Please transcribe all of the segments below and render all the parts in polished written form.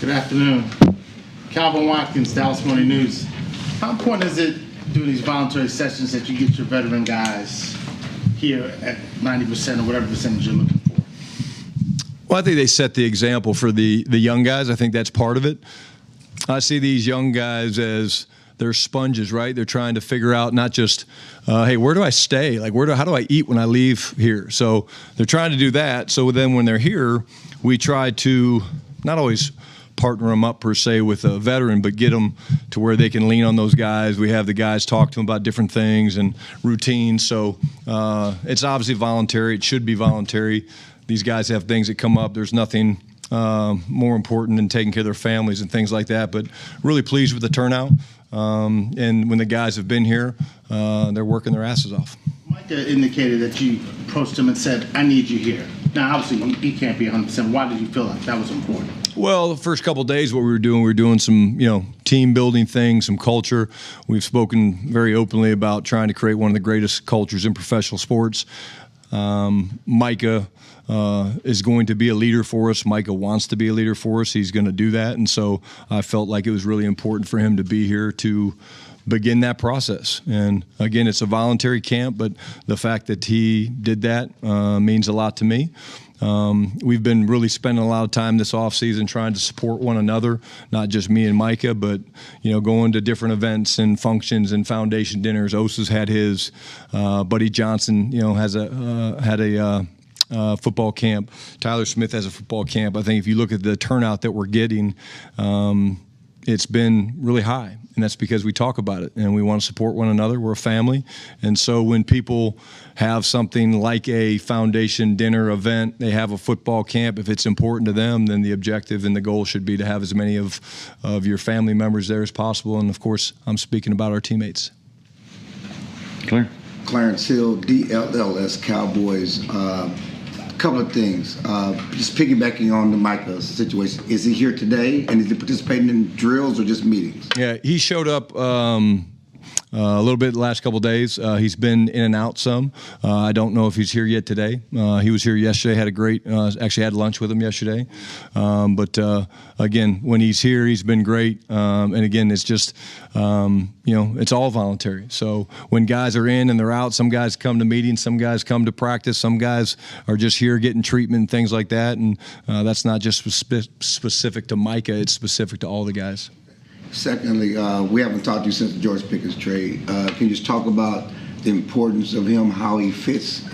Good afternoon. Calvin Watkins, Dallas Morning News. How important is it doing these voluntary sessions that you get your veteran guys here at 90% or whatever percentage you're looking for? Well, I think they set the example for the young guys. I think that's part of it. I see these young guys as they're sponges, right? They're trying to figure out not just, hey, where do I stay? Like, how do I eat when I leave here? So they're trying to do that. So then when they're here, we try to not always partner them up per se with a veteran, but get them to where they can lean on those guys. We have the guys talk to them about different things and routines. So it's obviously voluntary. It should be voluntary. These guys have things that come up. There's nothing more important than taking care of their families and things like that. But really pleased with the turnout. And when the guys have been here, they're working their asses off. Micah indicated that you approached him and said, I need you here. Now, obviously, he can't be 100%. Why did you feel like that was important? Well, the first couple of days, what we were doing some, team building things, some culture. We've spoken very openly about trying to create one of the greatest cultures in professional sports. Micah is going to be a leader for us. Micah wants to be a leader for us. He's going to do that. And so I felt like it was really important for him to be here to begin that process. And again, it's a voluntary camp, but the fact that he did that means a lot to me. We've been really spending a lot of time this offseason trying to support one another, not just me and Micah, but, going to different events and functions and foundation dinners. Osa's had his. Buddy Johnson, had a football camp. Tyler Smith has a football camp. I think if you look at the turnout that we're getting, it's been really high. And that's because we talk about it and we want to support one another. We're a family. And so when people have something like a foundation dinner event, they have a football camp, if it's important to them, then the objective and the goal should be to have as many of your family members there as possible. And of course, I'm speaking about our teammates. Clear. Clarence Hill, Dallas Cowboys. Couple of things. Just piggybacking on the Micah situation. Is he here today, and is he participating in drills or just meetings? Yeah, he showed up a little bit the last couple of days. He's been in and out some. I don't know if he's here yet today. He was here yesterday. Had a great. Actually, had lunch with him yesterday. But again, when he's here, he's been great. And again, it's just it's all voluntary. So when guys are in and they're out, some guys come to meetings, some guys come to practice, some guys are just here getting treatment and things like that. And that's not just specific to Micah. It's specific to all the guys. Secondly, we haven't talked to you since the George Pickens trade. Can you just talk about the importance of him, how he fits?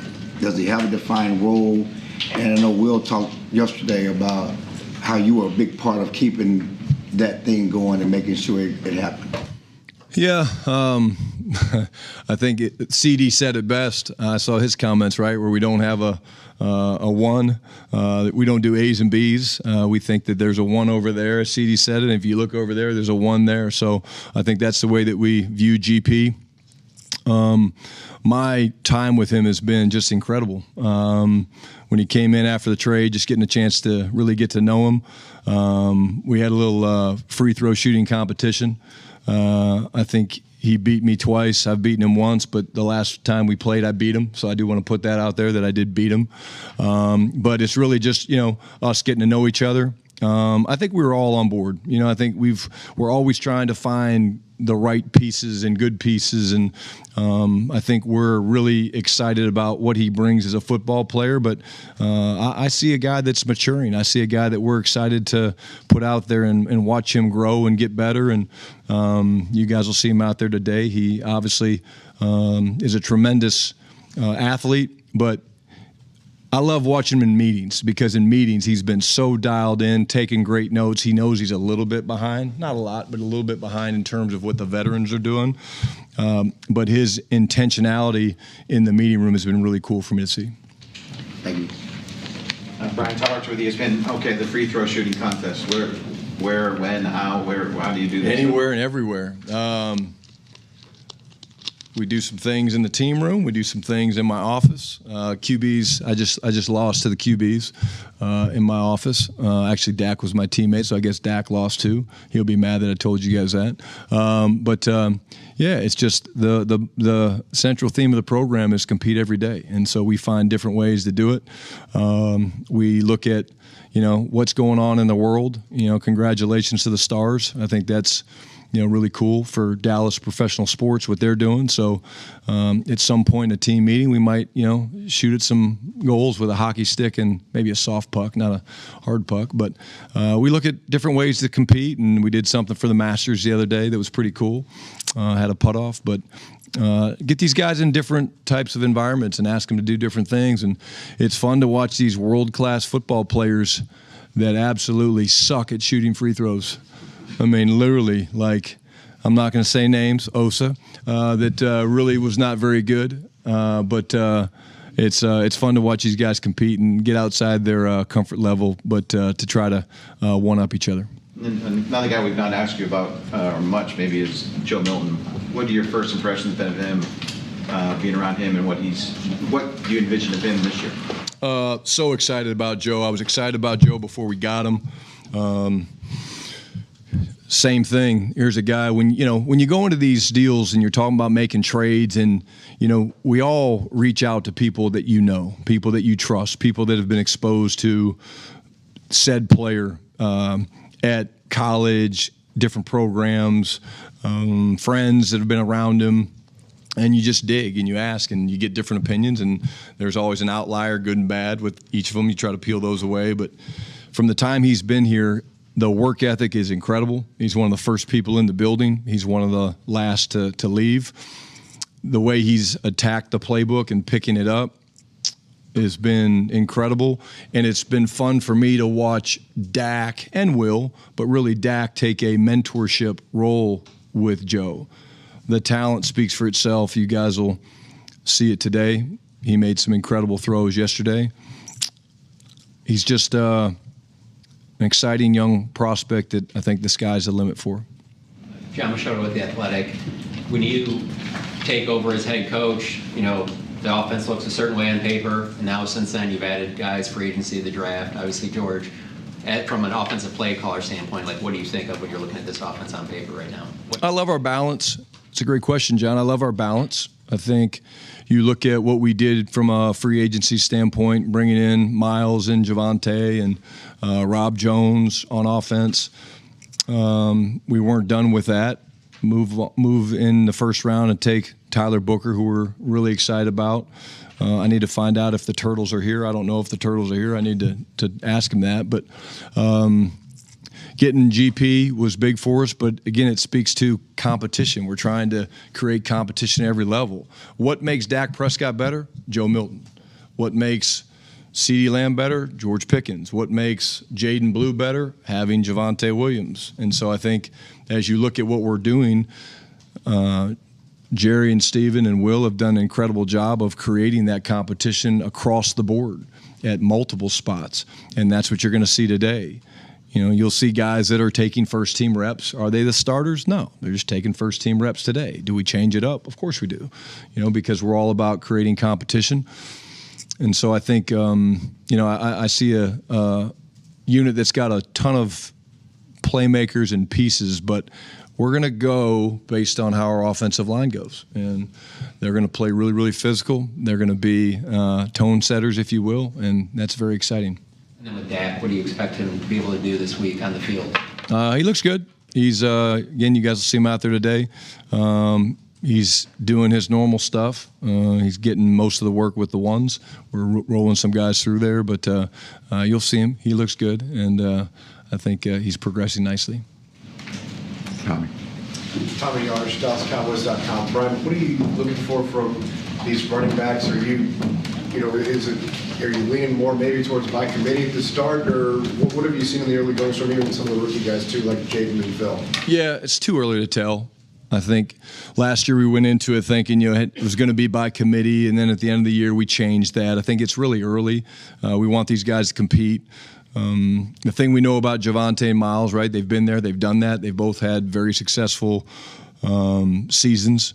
Does he have a defined role? And I know Will talked yesterday about how you were a big part of keeping that thing going and making sure it happened. Yeah, I think CD said it best. I saw his comments, right, where we don't have a one. We don't do A's and B's. We think that there's a one over there. CD said it. And if you look over there, there's a one there. So I think that's the way that we view GP. My time with him has been just incredible. When he came in after the trade, just getting a chance to really get to know him. We had a little free throw shooting competition. I think he beat me twice. I've beaten him once, but the last time we played, I beat him. So I do want to put that out there that I did beat him. But it's really just, us getting to know each other. I think we were all on board. I think we're always trying to find the right pieces and good pieces. And I think we're really excited about what he brings as a football player. But I see a guy that's maturing. I see a guy that we're excited to put out there and watch him grow and get better. And you guys will see him out there today. He obviously is a tremendous athlete, but I love watching him in meetings because in meetings he's been so dialed in, taking great notes. He knows he's a little bit behind, not a lot, but a little bit behind in terms of what the veterans are doing. But his intentionality in the meeting room has been really cool for me to see. Thank you. Brian Tarch with ESPN. Okay, the free throw shooting contest. Where, when, how do you do this? Anywhere and everywhere. We do some things in the team room. We do some things in my office. QBs, I just lost to the QBs in my office. Actually, Dak was my teammate, so I guess Dak lost too. He'll be mad that I told you guys that. Yeah, it's just the central theme of the program is compete every day, and so we find different ways to do it. We look at what's going on in the world. Congratulations to the Stars. I think that's really cool for Dallas professional sports, what they're doing. So at some point in a team meeting, we might, shoot at some goals with a hockey stick and maybe a soft puck, not a hard puck. But we look at different ways to compete, and we did something for the Masters the other day that was pretty cool. Had a putt off, but get these guys in different types of environments and ask them to do different things. And it's fun to watch these world-class football players that absolutely suck at shooting free throws. I mean, literally, like, I'm not going to say names, Osa, that really was not very good. But it's fun to watch these guys compete and get outside their comfort level, but to try to one-up each other. Another guy we've not asked you about much maybe is Joe Milton. What are your first impressions been of him, being around him, and what do you envision of him this year? So excited about Joe. I was excited about Joe before we got him. Same thing. Here's a guy, when you go into these deals and you're talking about making trades, and we all reach out to people that people that you trust, people that have been exposed to said player at college, different programs, friends that have been around him. And you just dig and you ask and you get different opinions, and there's always an outlier, good and bad, with each of them. You try to peel those away. But from the time he's been here, the work ethic is incredible. He's one of the first people in the building. He's one of the last to leave. The way he's attacked the playbook and picking it up has been incredible. And it's been fun for me to watch Dak and Will, but really Dak take a mentorship role with Joe. The talent speaks for itself. You guys will see it today. He made some incredible throws yesterday. He's just an exciting young prospect that I think the sky's the limit for. John Machado with The Athletic. When you take over as head coach, the offense looks a certain way on paper, and now since then you've added guys, free agency, the draft, obviously George. From an offensive play caller standpoint, what do you think of when you're looking at this offense on paper right now? I love our balance. It's a great question, John. I love our balance. I think you look at what we did from a free agency standpoint, bringing in Miles and Javonte and Rob Jones on offense. We weren't done with that. Move in the first round and take Tyler Booker, who we're really excited about. I need to find out if the Turtles are here. I don't know if the Turtles are here. I need to ask him that. But getting GP was big for us, but again, it speaks to competition. We're trying to create competition at every level. What makes Dak Prescott better? Joe Milton. What makes CeeDee Lamb better? George Pickens. What makes Jaden Blue better? Having Javonte Williams. And so I think as you look at what we're doing, Jerry and Steven and Will have done an incredible job of creating that competition across the board at multiple spots, and that's what you're going to see today. You'll see guys that are taking first-team reps. Are they the starters? No. They're just taking first-team reps today. Do we change it up? Of course we do, because we're all about creating competition. And so I think, I see a unit that's got a ton of playmakers and pieces, but we're going to go based on how our offensive line goes. And they're going to play really, really physical. They're going to be tone setters, if you will, and that's very exciting. And then with Dak, what do you expect him to be able to do this week on the field? He looks good. He's, again, you guys will see him out there today. He's doing his normal stuff. He's getting most of the work with the ones. We're rolling some guys through there, but you'll see him. He looks good, and I think he's progressing nicely. Tommy Yards, DallasCowboys.com. Brian, what are you looking for from these running backs? Are you leaning more maybe towards by committee to start, or what have you seen in the early goings from even some of the rookie guys too, like Jaden and Phil? Yeah, it's too early to tell. I think last year we went into it thinking it was going to be by committee, and then at the end of the year we changed that. I think it's really early. We want these guys to compete. The thing we know about Javonte and Miles, right? They've been there, they've done that. They've both had very successful seasons.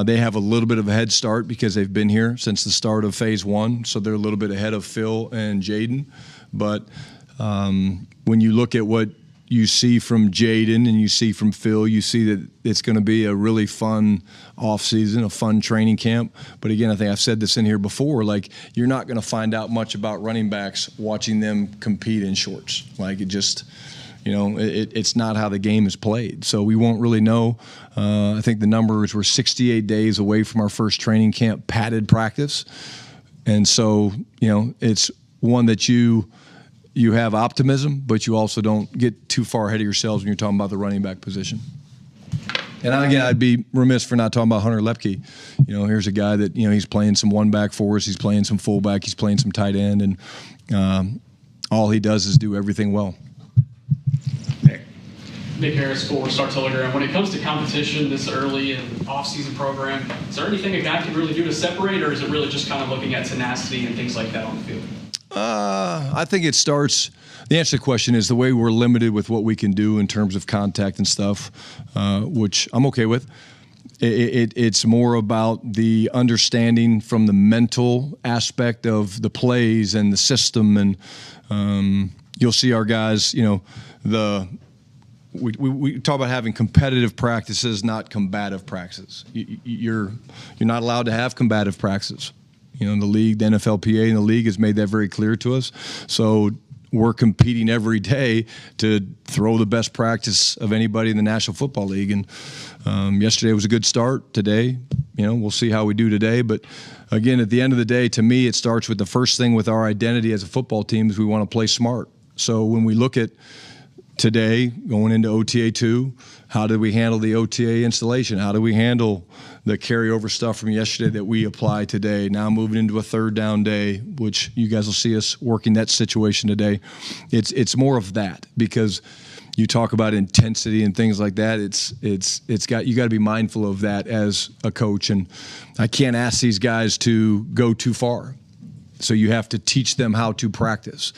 They have a little bit of a head start because they've been here since the start of phase 1, so they're a little bit ahead of Phil and Jaden. But when you look at what you see from Jaden and you see from Phil, you see that it's going to be a really fun offseason, a fun training camp. But again, I think I've said this in here before, like, you're not going to find out much about running backs watching them compete in shorts. Like, it just, it's not how the game is played. So we won't really know. I think the numbers were 68 days away from our first training camp padded practice. And so, it's one that you have optimism, but you also don't get too far ahead of yourselves when you're talking about the running back position. And again, I'd be remiss for not talking about Hunter Lepke. Here's a guy that, he's playing some one back for us. He's playing some fullback. He's playing some tight end. And all he does is do everything well. Nick Harris for Star Telegram. When it comes to competition this early in off-season program, is there anything a guy can really do to separate, or is it really just kind of looking at tenacity and things like that on the field? I think it starts. The answer to the question is the way we're limited with what we can do in terms of contact and stuff, which I'm okay with. It's more about the understanding from the mental aspect of the plays and the system, and you'll see our guys. We talk about having competitive practices, not combative practices. You're not allowed to have combative practices. The league, the NFLPA and the league has made that very clear to us. So we're competing every day to throw the best practice of anybody in the National Football League. And yesterday was a good start. Today, we'll see how we do today. But again, at the end of the day, to me, it starts with the first thing with our identity as a football team is we want to play smart. So when we look at today, going into OTA 2, how did we handle the OTA installation? How do we handle the carryover stuff from yesterday that we apply today? Now moving into a third down day, which you guys will see us working that situation today. It's more of that, because you talk about intensity and things like that. You got to be mindful of that as a coach, and I can't ask these guys to go too far. So you have to teach them how to practice.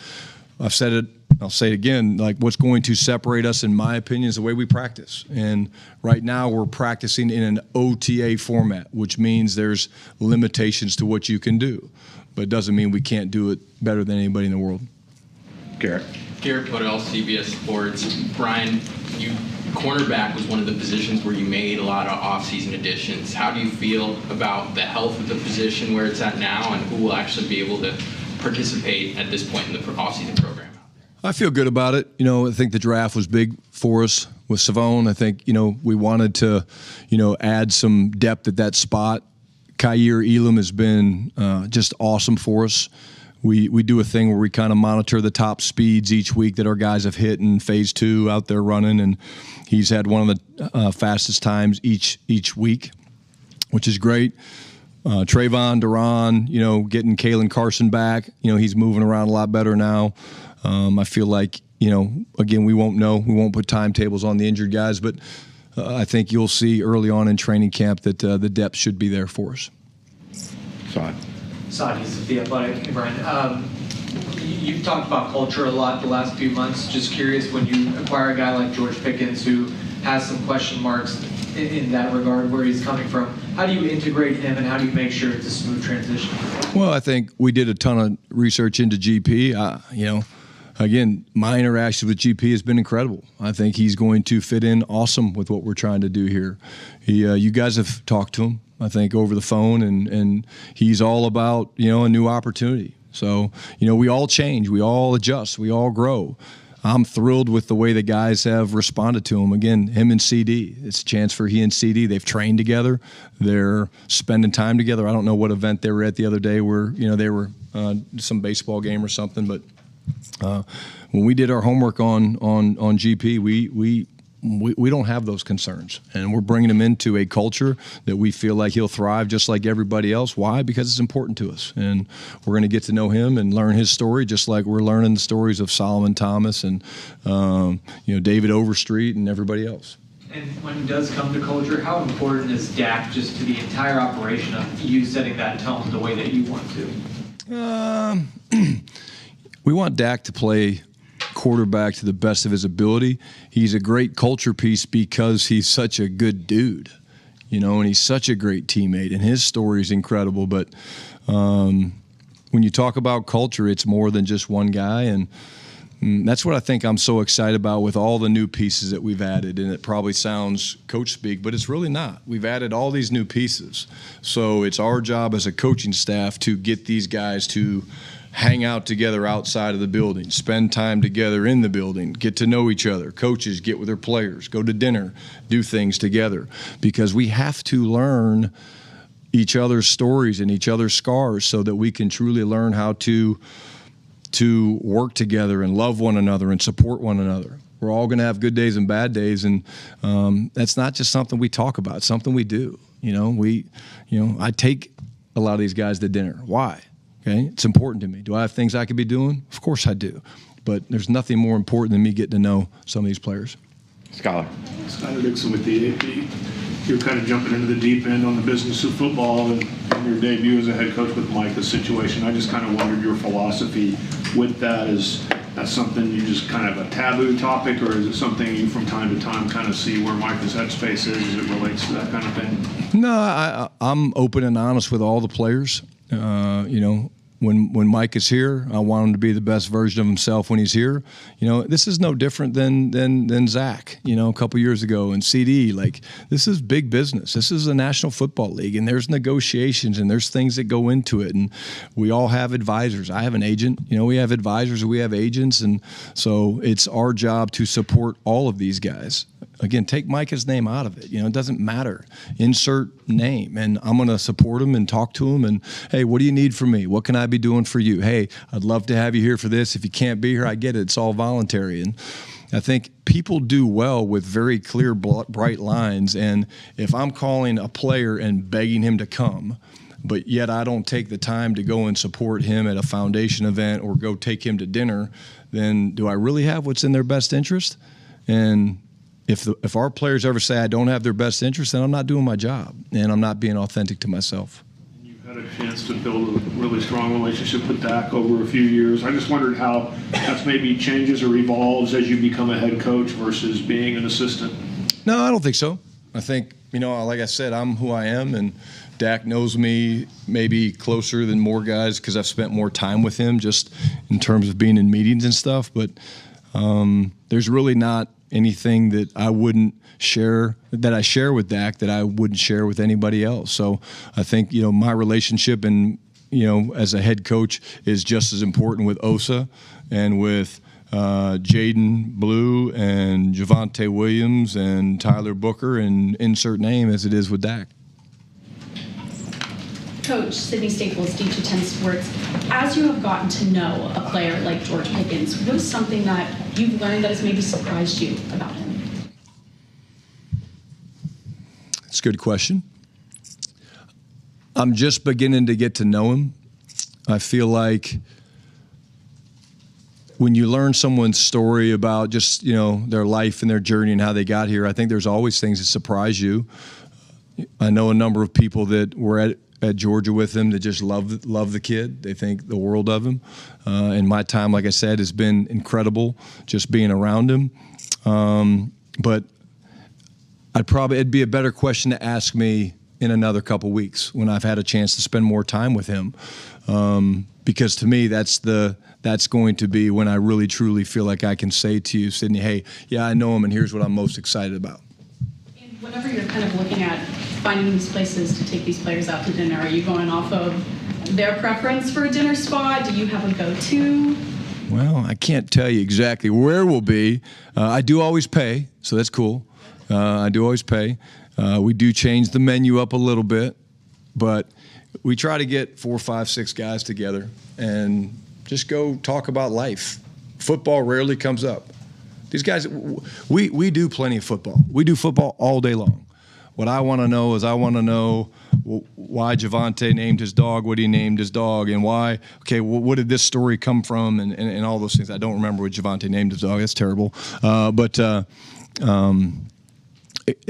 I've said it, I'll say it again, like, what's going to separate us, in my opinion, is the way we practice. And right now we're practicing in an OTA format, which means there's limitations to what you can do. But it doesn't mean we can't do it better than anybody in the world. Garrett Podell, CBS Sports. Brian, cornerback was one of the positions where you made a lot of offseason additions. How do you feel about the health of the position, where it's at now, and who will actually be able to participate at this point in the offseason program? I feel good about it. I think the draft was big for us with Savone. I think, we wanted to, add some depth at that spot. Kaiir Elam has been just awesome for us. We do a thing where we kind of monitor the top speeds each week that our guys have hit in phase 2 out there running, and he's had one of the fastest times each week, which is great. Trayvon Duran, getting Kalen Carson back, he's moving around a lot better now. I feel like, again, we won't know. We won't put timetables on the injured guys, but I think you'll see early on in training camp that the depth should be there for us. Saadi's of The Athletic. Hey, Brian. You've talked about culture a lot the last few months. Just curious, when you acquire a guy like George Pickens, who has some question marks in that regard, where he's coming from, how do you integrate him, and how do you make sure it's a smooth transition? Well, I think we did a ton of research into GP. Again, my interaction with GP has been incredible. I think he's going to fit in awesome with what we're trying to do here. You guys have talked to him, I think, over the phone, and he's all about, a new opportunity. So, we all change, we all adjust, we all grow. I'm thrilled with the way the guys have responded to him. Again, him and CD. It's a chance for he and CD. They've trained together. They're spending time together. I don't know what event they were at the other day where, they were some baseball game or something. But when we did our homework on GP, we don't have those concerns. And we're bringing him into a culture that we feel like he'll thrive just like everybody else. Why? Because it's important to us. And we're going to get to know him and learn his story, just like we're learning the stories of Solomon Thomas and, David Overstreet and everybody else. And when it does come to culture, how important is Dak just to the entire operation of you setting that tone the way that you want to? We want Dak to play quarterback to the best of his ability. He's a great culture piece because he's such a good dude. and he's such a great teammate, and his story is incredible. But when you talk about culture, it's more than just one guy, and that's what I think I'm so excited about with all the new pieces that we've added. And it probably sounds coach speak, but it's really not. We've added all these new pieces. So it's our job as a coaching staff to get these guys to hang out together outside of the building, spend time together in the building, get to know each other. Coaches get with their players, go to dinner, do things together, because we have to learn each other's stories and each other's scars so that we can truly learn how to work together and love one another and support one another. We're all going to have good days and bad days, and that's not just something we talk about. It's something we do. I take a lot of these guys to dinner. Why? Okay, it's important to me. Do I have things I could be doing? Of course I do. But there's nothing more important than me getting to know some of these players. Scholar. Skyler Dixon with the AP. You're kind of jumping into the deep end on the business of football, and in your debut as a head coach with Micah's situation, I just kind of wondered your philosophy with that. Is that something you just kind of a taboo topic, or is it something you from time to time kind of see where Micah's headspace is as it relates to that kind of thing? No, I'm open and honest with all the players. When Mike is here, I want him to be the best version of himself when he's here. This is no different than Zach, a couple years ago, and CD. Like, this is big business. This is a National Football League, and there's negotiations, and there's things that go into it, and we all have advisors. I have an agent. We have advisors, we have agents, and so it's our job to support all of these guys. Again, take Micah's name out of it. It doesn't matter. Insert name, and I'm going to support him and talk to him. And, hey, what do you need from me? What can I be doing for you? Hey, I'd love to have you here for this. If you can't be here, I get it. It's all voluntary. And I think people do well with very clear, bright lines. And if I'm calling a player and begging him to come, but yet I don't take the time to go and support him at a foundation event or go take him to dinner, then do I really have what's in their best interest? And if our players ever say I don't have their best interest, then I'm not doing my job, and I'm not being authentic to myself. You've had a chance to build a really strong relationship with Dak over a few years. I just wondered how that's maybe changes or evolves as you become a head coach versus being an assistant. No, I don't think so. I think, like I said, I'm who I am, and Dak knows me maybe closer than more guys because I've spent more time with him just in terms of being in meetings and stuff. But there's really not anything that I wouldn't share, that I share with Dak, that I wouldn't share with anybody else. So I think, my relationship and, as a head coach is just as important with Osa and with Jaden Blue and Javonte Williams and Tyler Booker and insert name as it is with Dak. Coach Sydney Staples, D210 Sports, as you have gotten to know a player like George Pickens, what is something that you've learned that has maybe surprised you about him? It's a good question. I'm just beginning to get to know him. I feel like when you learn someone's story about just, their life and their journey and how they got here, I think there's always things that surprise you. I know a number of people that were at Georgia with him that just love the kid. They think the world of him. And my time, like I said, has been incredible just being around him. But it'd be a better question to ask me in another couple weeks when I've had a chance to spend more time with him. Because to me, that's going to be when I really truly feel like I can say to you, Sydney, hey, yeah, I know him, and here's what I'm most excited about. And whenever you're kind of looking at finding these places to take these players out to dinner, are you going off of their preference for a dinner spot? Do you have a go-to? Well, I can't tell you exactly where we'll be. I do always pay, so that's cool. I do always pay. We do change the menu up a little bit, but we try to get 4, 5, 6 guys together and just go talk about life. Football rarely comes up. These guys, we do plenty of football. We do football all day long. What I want to know is why Javonte named his dog what he named his dog, and why, what did this story come from, and all those things. I don't remember what Javonte named his dog. That's terrible. But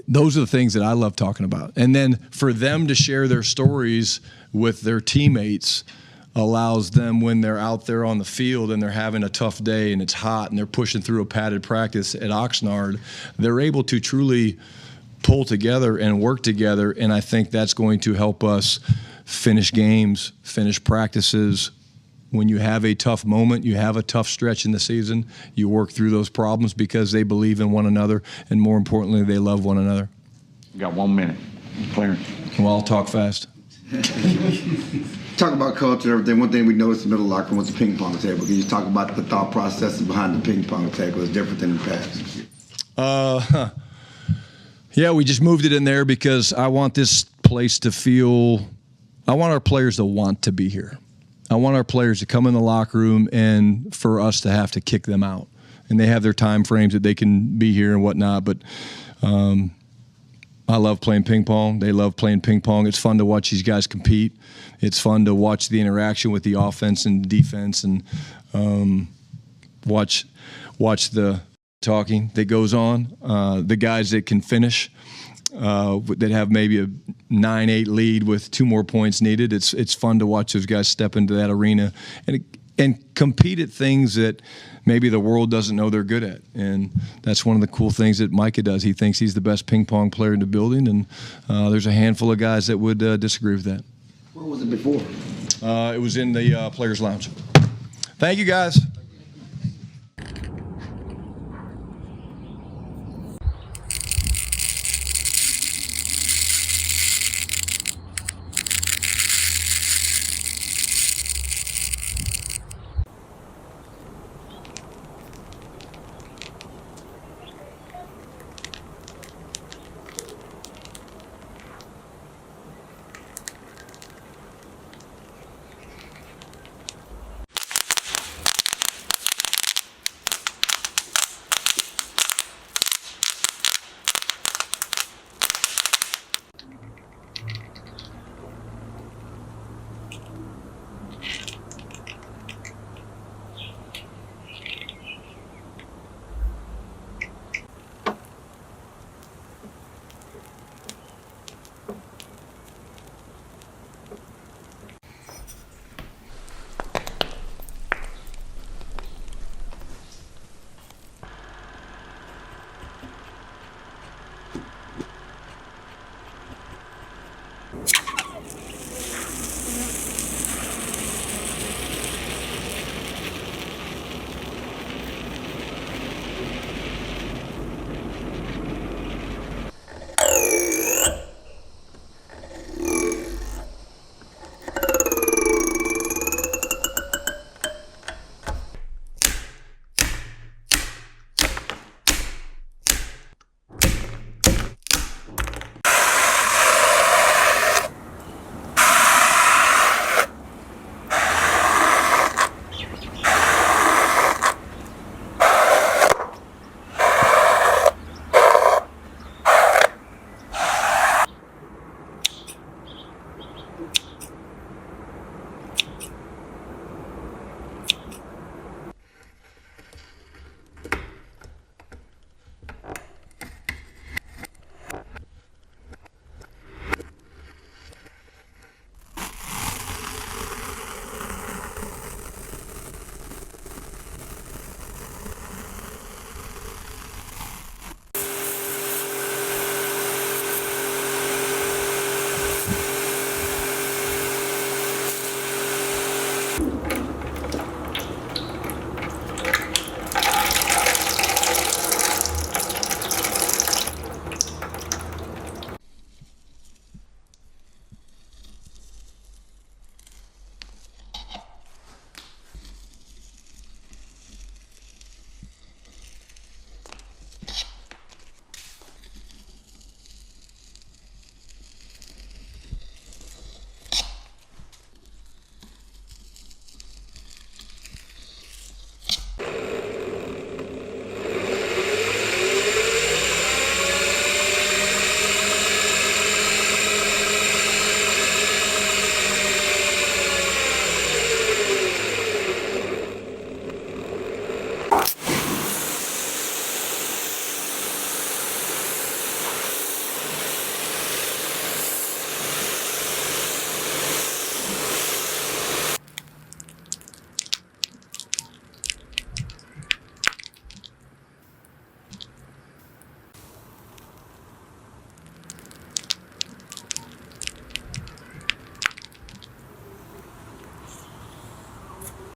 those are the things that I love talking about. And then for them to share their stories with their teammates allows them, when they're out there on the field and they're having a tough day and it's hot and they're pushing through a padded practice at Oxnard, they're able to truly pull together and work together, and I think that's going to help us finish games, finish practices. When you have a tough moment, you have a tough stretch in the season, you work through those problems because they believe in one another, and more importantly, they love one another. You got 1 minute. Clarence. Well, I'll talk fast. Talk about culture and everything. One thing we noticed in the middle locker room was the ping pong table. Can you talk about the thought processes behind the ping pong table? It's different than the past. Yeah, we just moved it in there because I want this place to feel, I want our players to want to be here. I want our players to come in the locker room and for us to have to kick them out. And they have their time frames that they can be here and whatnot, but I love playing ping pong. They love playing ping pong. It's fun to watch these guys compete. It's fun to watch the interaction with the offense and defense, and watch the talking that goes on. The guys that can finish, that have maybe a 9-8 lead with 2 more points needed. It's fun to watch those guys step into that arena and compete at things that maybe the world doesn't know they're good at. And that's one of the cool things that Micah does. He thinks he's the best ping pong player in the building, and there's a handful of guys that would disagree with that. Where was it before? It was in the Players Lounge. Thank you, guys.